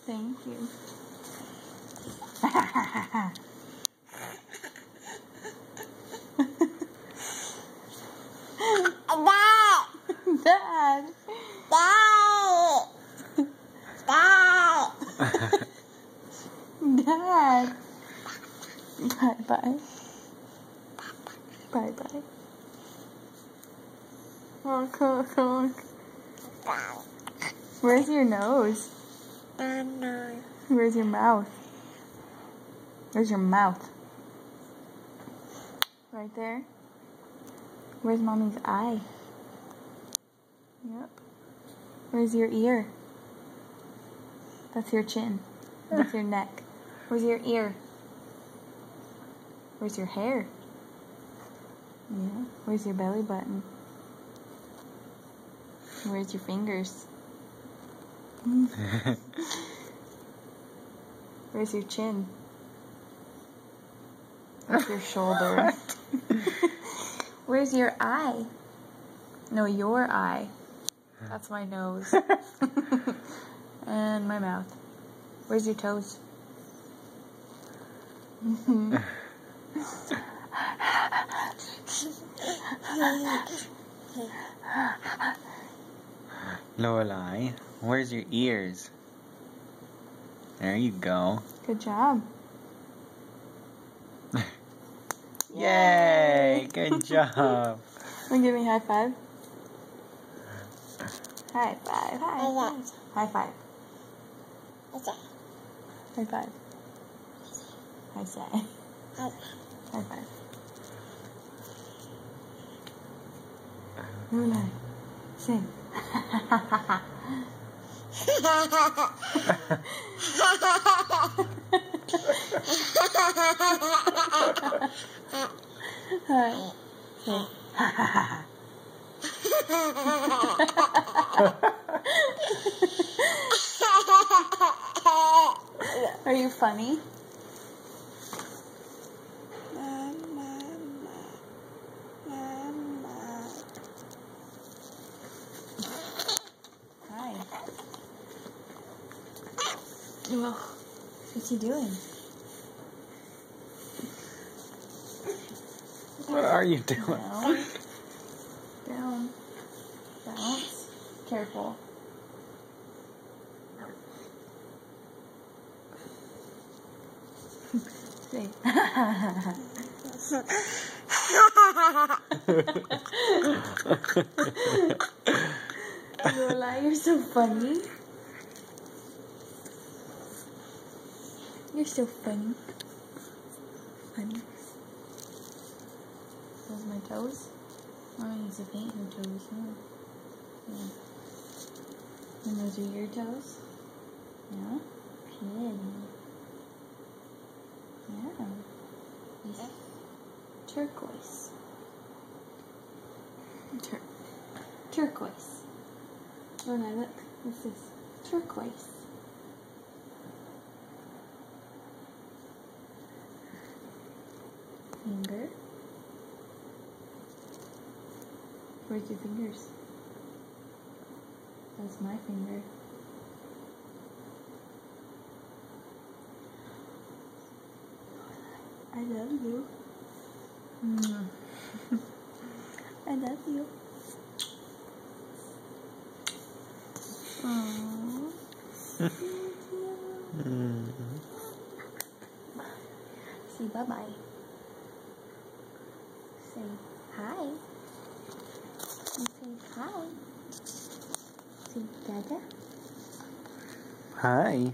Thank you. Dad. Dad. Bye-bye. Bye-bye. Honk, honk, honk. Where's your nose? Where's your mouth? Where's your mouth? Right there? Where's mommy's eye? Yep. Where's your ear? That's your chin. That's your neck. Where's your ear? Where's your hair? Yeah. Where's your belly button? Where's your fingers? Where's your chin? Where's your shoulder? Where's your eye? No, your eye. That's my nose. And my mouth. Where's your toes? Lorelai, where's your ears? There you go. Good job. Yay! Good job. Wanna give me a high five? High five, high five. High five. High five. I say. High five. Lorelai, sing. Alright. Say. Are you funny? Hi. Ugh. What's he doing? What are you doing? Down. Down. Bounce. Careful. Say. Lorelai, you're so funny. You're so funny. Funny. Those my toes? Oh, I need to paint your toes. Yeah. And those are your toes? Yeah? Pretty. Yeah. Yes. Turquoise. Turquoise. Oh no, look. This is turquoise. Finger. Where's your fingers? That's my finger. I love you. I love you. Aww. Say bye-bye. Say hi. Say hi. Say dada. Hi.